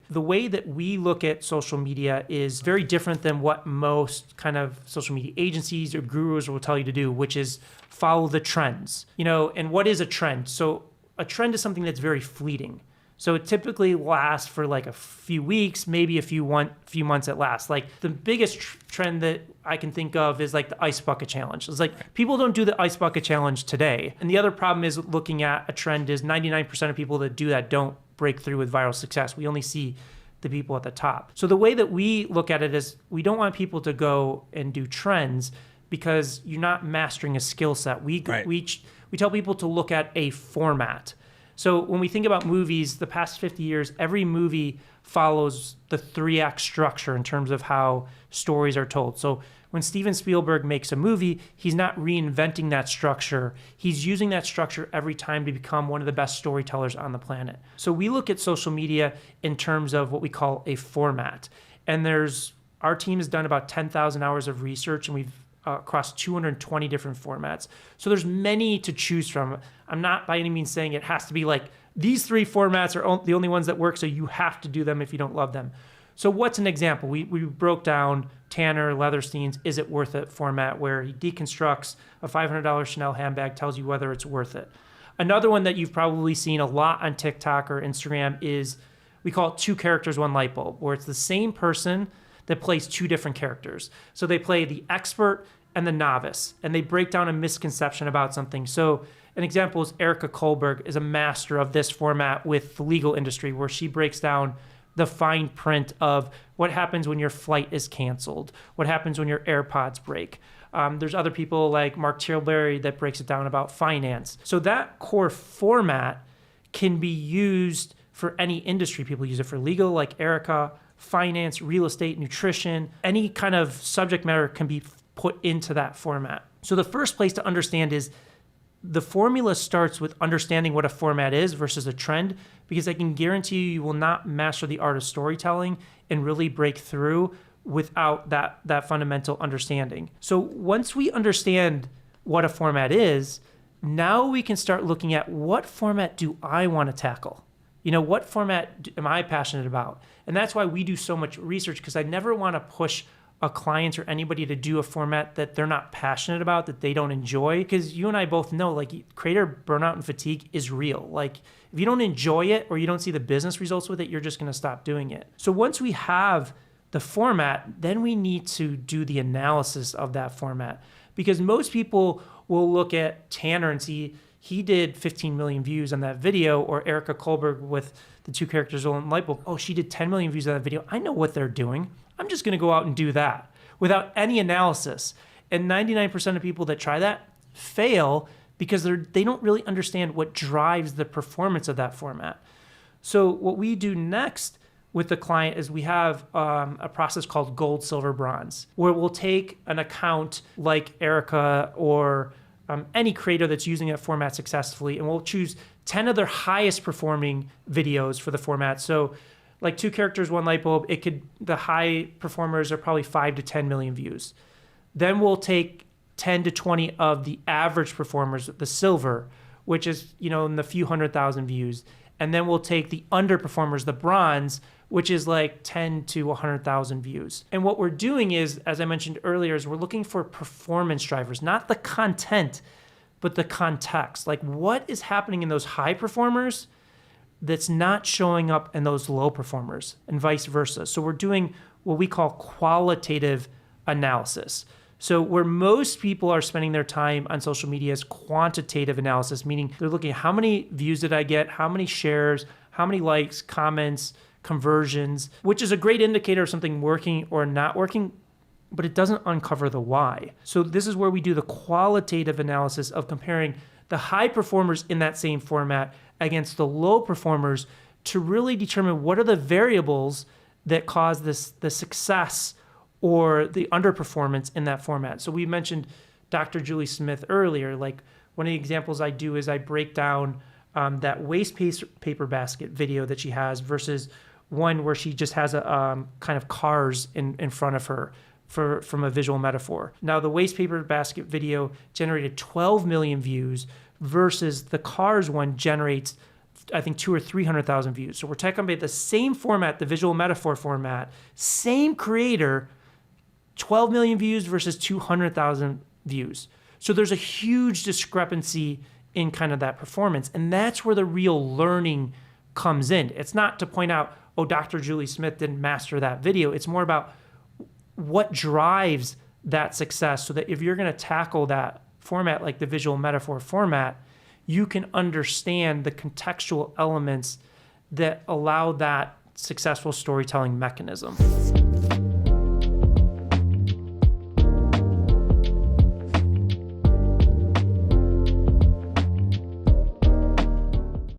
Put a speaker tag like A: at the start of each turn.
A: The way that we look at social media is very different than what most kind of social media agencies or gurus will tell you to do, which is follow the trends. And what is a trend? So a trend is something that's very fleeting. So it typically lasts for like a few weeks, maybe a few months at last. Like the biggest trend that I can think of is like the ice bucket challenge. It's like people don't do the ice bucket challenge today. And the other problem is looking at a trend is 99% of people that do that don't break through with viral success. We only see the people at the top. So the way that we look at it is we don't want people to go and do trends because you're not mastering a skill set. We tell people to look at a format. So when we think about movies, the past 50 years, every movie follows the 3-act structure in terms of how stories are told. So when Steven Spielberg makes a movie, he's not reinventing that structure. He's using that structure every time to become one of the best storytellers on the planet. So we look at social media in terms of what we call a format. And our team has done about 10,000 hours of research, and we've across 220 different formats. So there's many to choose from. I'm not by any means saying it has to be like these 3 formats are the only ones that work, so you have to do them if you don't love them. So what's an example? We broke down Tanner Leatherstein's Is It Worth It format, where he deconstructs a $500 Chanel handbag, tells you whether it's worth it. Another one that you've probably seen a lot on TikTok or Instagram is, we call it 2 characters, 1 light bulb, where it's the same person that plays 2 different characters. So they play the expert and the novice, and they break down a misconception about something. So an example is Erica Kohlberg is a master of this format with the legal industry, where she breaks down the fine print of what happens when your flight is canceled, what happens when your AirPods break. There's other people like Mark Tilbury that breaks it down about finance. So that core format can be used for any industry. People use it for legal, like Erica, finance, real estate, nutrition, any kind of subject matter can be put into that format. So the first place to understand is the formula starts with understanding what a format is versus a trend, because I can guarantee you will not master the art of storytelling and really break through without that fundamental understanding. So once we understand what a format is, now we can start looking at what format do I want to tackle? What format am I passionate about? And that's why we do so much research, because I never want to push a client or anybody to do a format that they're not passionate about, that they don't enjoy. Because you and I both know, like, creator burnout and fatigue is real. Like, if you don't enjoy it or you don't see the business results with it, you're just going to stop doing it. So once we have the format, then we need to do the analysis of that format. Because most people will look at Tanner and see he did 15 million views on that video, or Erica Kohlberg with the 2 characters on light bulb. Oh, she did 10 million views on that video. I know what they're doing. I'm just going to go out and do that without any analysis. And 99% of people that try that fail because they don't really understand what drives the performance of that format. So what we do next with the client is we have a process called gold, silver, bronze, where we'll take an account like Erica or any creator that's using that format successfully, and we'll choose 10 of their highest performing videos for the format. So like 2 characters, 1 light bulb, the high performers are probably 5 to 10 million views. Then we'll take 10 to 20 of the average performers, the silver, which is, in the few 100,000 views. And then we'll take the underperformers, the bronze, which is like 10 to 100,000 views. And what we're doing is, as I mentioned earlier, is we're looking for performance drivers, not the content, but the context. Like, what is happening in those high performers that's not showing up in those low performers, and vice versa. So we're doing what we call qualitative analysis. So where most people are spending their time on social media is quantitative analysis, meaning they're looking at how many views did I get, how many shares, how many likes, comments, conversions, which is a great indicator of something working or not working, but it doesn't uncover the why. So this is where we do the qualitative analysis of comparing the high performers in that same format against the low performers to really determine what are the variables that cause the success or the underperformance in that format. So we mentioned Dr. Julie Smith earlier. Like, one of the examples I do is I break down that waste paper basket video that she has versus one where she just has a kind of cars in front of her from a visual metaphor. Now, the waste paper basket video generated 12 million views versus the cars one generates I think 200,000 or 300,000 views. So we're talking about the same format, the visual metaphor format, same creator, 12 million views versus 200,000 views. So there's a huge discrepancy in kind of that performance. And that's where the real learning comes in. It's not to point out, oh, Dr. Julie Smith didn't master that video. It's more about what drives that success, so that if you're going to tackle that format like the visual metaphor format, you can understand the contextual elements that allow that successful storytelling mechanism.